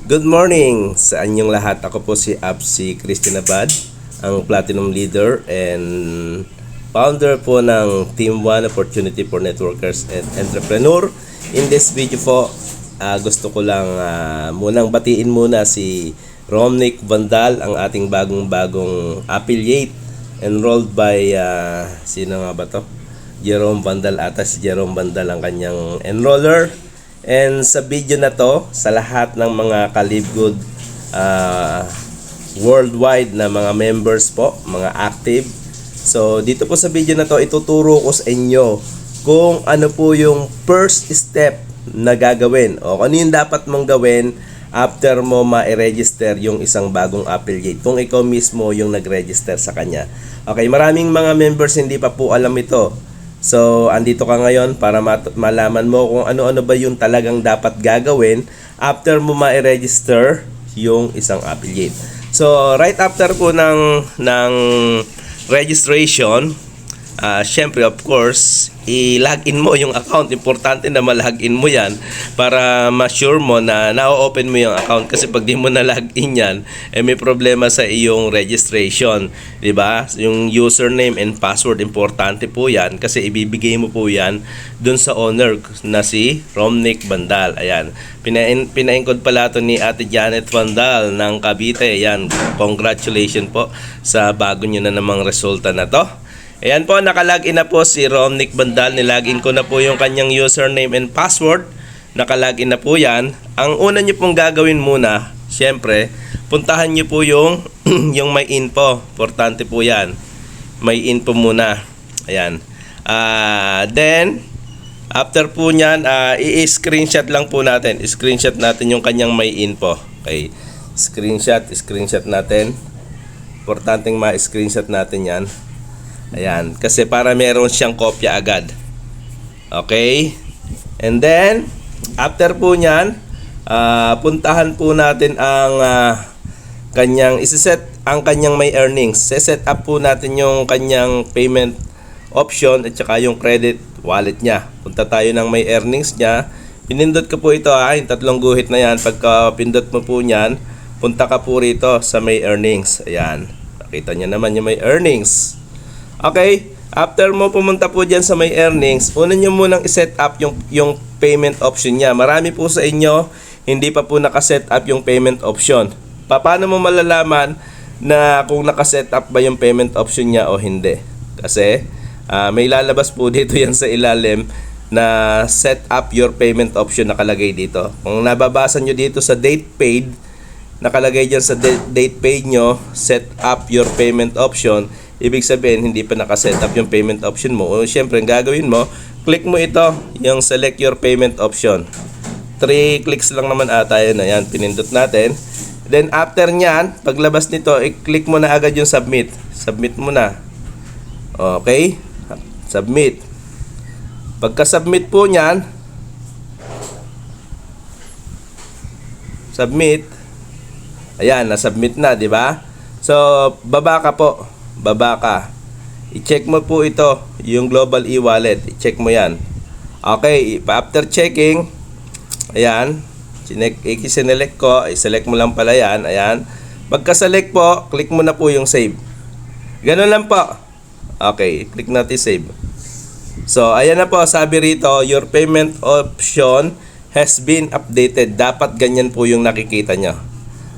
Good morning sa inyong lahat. Ako po si Apsi Christina Bad, ang Platinum Leader and founder po ng Team 1 Opportunity for Networkers and Entrepreneur. In this video po, gusto ko lang munang batiin muna si Romnick Vandal, ang ating bagong affiliate enrolled by sino nga ba to? Jerome Vandal ata, si Jerome Vandal ang kanyang enroller. And sa video na to, sa lahat ng mga Kalibgood worldwide na mga members po, mga active. So dito po sa video na to, ituturo ko sa inyo kung ano po yung first step na gagawin o ano yung dapat mong gawin after mo ma-register yung isang bagong affiliate, kung ikaw mismo yung nag-register sa kanya. Okay, maraming mga members hindi pa po alam ito. So, andito ka ngayon para malaman mo kung ano-ano ba yung talagang dapat gagawin after mo ma-register yung isang affiliate. So, right after po ng registration, syempre of course, i-login mo yung account. Importante na ma-login mo yan para ma-sure mo na na-open mo yung account, kasi pag di mo na-login yan, may problema sa iyong registration, di ba? Yung username and password, importante po yan kasi ibibigay mo po yan dun sa owner na si Romnick Vandal. Ayan, pina-encode pala to ni Ate Janet Vandal ng Cavite. Ayan, congratulations po sa bago nyo na namang resulta na to. Ayan po, nakalagin na po si Romnick Vandal. Nilagin ko na po yung kanyang username and password. Nakalagin na po yan. Ang una nyo pong gagawin muna, syempre, puntahan nyo po yung, yung may info. Importante po yan. May info muna. Ayan. Then, after po nyan, i-screenshot lang po natin. I-screenshot natin yung kanyang may info. Okay. Screenshot natin. Importanteng ma-screenshot natin yan. Ayan, kasi para meron siyang kopya agad. Okay? And then, after po nyan, puntahan po natin ang kanyang, isiset ang kanyang may earnings. Set up po natin yung kanyang payment option at saka yung credit wallet niya. Punta tayo ng may earnings niya. Pinindot ko po ito, yung tatlong guhit na yan. Pagka pindot mo po nyan, punta ka po rito sa may earnings. Ayan, nakita niyo naman yung may earnings. Okay, after mo pumunta po dyan sa may earnings, una nyo munang i-set up yung payment option niya. Marami po sa inyo hindi pa po nakaset up yung payment option. Paano mo malalaman na kung nakaset up ba yung payment option niya o hindi? Kasi may lalabas po dito yan sa ilalim na set up your payment option, nakalagay dito. Kung nababasa nyo dito sa date paid, nakalagay dyan sa date paid nyo, set up your payment option. Ibig sabihin, hindi pa nakaset up yung payment option mo. O syempre, ang gagawin mo, click mo ito, yung select your payment option. 3 clicks lang naman ata yun. Ayan, pinindot natin. Then, after nyan, paglabas nito, i-click mo na agad yung submit. Submit mo na. Okay? Submit. Pagka-submit po nyan, submit. Ayan, na-submit na, di ba? So, baba ka po. Baba ka. I-check mo po ito, yung global e-wallet. I-check mo yan. Okay, after checking, ayan, i-select ko, i-select mo lang pala yan. Ayan. Pagka-select po, click mo na po yung save. Ganun lang po. Okay, click natin save. So, ayan na po, sabi rito, your payment option has been updated. Dapat ganyan po yung nakikita nyo.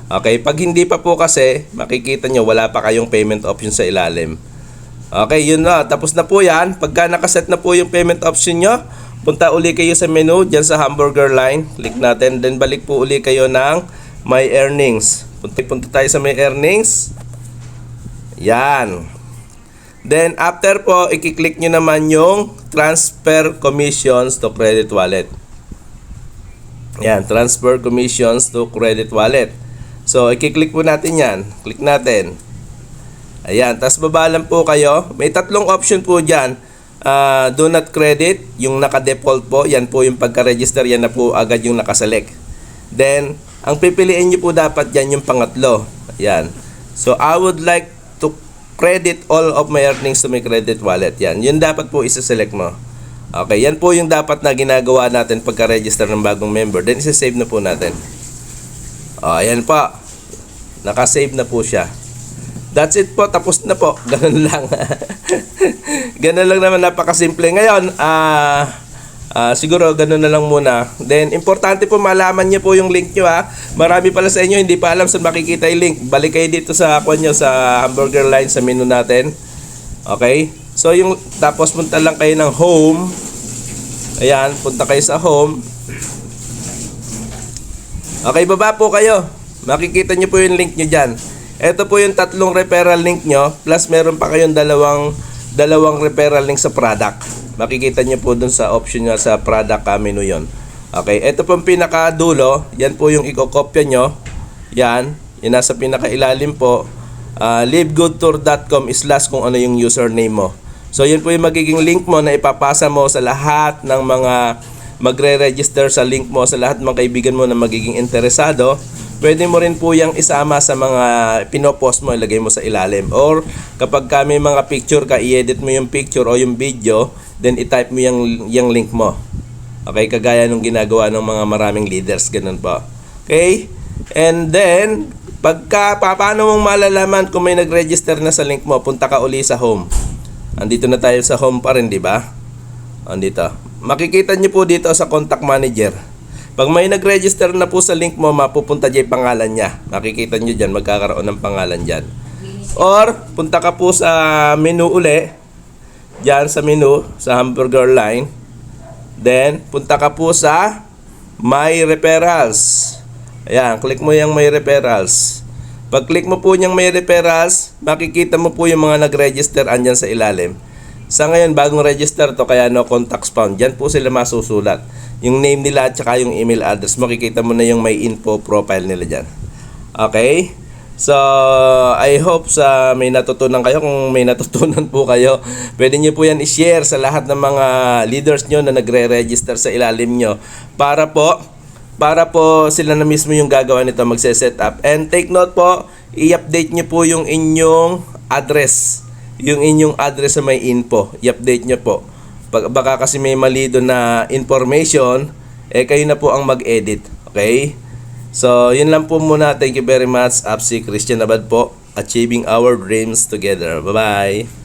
Okay, pag hindi pa po kasi, makikita nyo wala pa kayong payment option sa ilalim. Okay, yun na. Tapos na po yan. Pagka nakaset na po yung payment option nyo, punta uli kayo sa menu, dyan sa hamburger line. Click natin. Then balik po uli kayo ng my earnings. Punta tayo sa my earnings. Yan. Then after po, i-click nyo naman yung transfer commissions to credit wallet. Yan, transfer commissions to credit wallet. So, i-click po natin yan. Click natin. Ayan. Tapos baba lang po kayo. May tatlong option po dyan. Do not credit. Yung naka-default po. Yan po yung pagka-register. Yan na po agad yung nakaselect. Then, ang pipiliin nyo po dapat yan yung pangatlo. Ayan. So, I would like to credit all of my earnings to my credit wallet. Yan. Yun dapat po isa-select mo. Okay, yan po yung dapat na ginagawa natin pagka-register ng bagong member. Then, isa-save na po natin. Ayan po. Naka-save na po siya. That's it po. Tapos na po. Ganun lang. Ganun lang naman. Napakasimple. Ngayon, siguro ganun na lang muna. Then, importante po malaman niyo po yung link nyo ha. Marami pala sa inyo hindi pa alam saan makikita yung link. Balik kayo dito sa nyo, sa hamburger line sa menu natin. Okay? So, tapos punta lang kayo ng home. Ayan, punta kayo sa home. Okay, baba po kayo. Makikita nyo po yung link nyo dyan. Ito po yung 3 referral link nyo. Plus meron pa kayong dalawang referral link sa product. Makikita nyo po dun sa option nyo sa product menu yon. Okay, ito po yung pinakadulo. Yan po yung ikokopya nyo. Yan, yung nasa pinakailalim po. livegoodtour.com/ kung ano yung username mo. So yun po yung magiging link mo na ipapasa mo sa lahat ng mga magre-register sa link mo, sa lahat ng mga kaibigan mo na magiging interesado. Pwede mo rin po yung isama sa mga pinopost mo, ilagay mo sa ilalim. Or kapag may mga picture ka, i-edit mo yung picture o yung video, then i-type mo yung link mo. Okay, kagaya nung ginagawa ng mga maraming leaders, ganun po. Okay? And then, paano mong malalaman kung may nag-register na sa link mo, punta ka uli sa home. Andito na tayo sa home pa rin, di ba? Andito. Makikita nyo po dito sa contact manager. Pag may nag-register na po sa link mo, mapupunta dyan yung pangalan niya. Makikita nyo dyan, magkakaroon ng pangalan dyan. Or, punta ka po sa menu uli. Dyan sa menu, sa hamburger line. Then, punta ka po sa My Referrals. Ayan, click mo yung My Referrals. Pag click mo po yung My Referrals, makikita mo po yung mga nag-register andyan sa ilalim. Sa ngayon, bagong register to, kaya no contacts found. Diyan po sila masusulat. Yung name nila at saka yung email address. Makikita mo na yung may info profile nila dyan. Okay? So, I hope may natutunan kayo. Kung may natutunan po kayo, pwede nyo po yan i-share sa lahat ng mga leaders nyo na nagre-register sa ilalim nyo. Para po sila na mismo yung gagawa nito, magse-set up. And take note po, i-update nyo po yung inyong address. Yung inyong address sa may info, i-update nyo po. Baka kasi may mali doon na information, kayo na po ang mag-edit. Okay? So, yun lang po muna. Thank you very much. Apsi Christian Abad po. Achieving our dreams together. Bye-bye.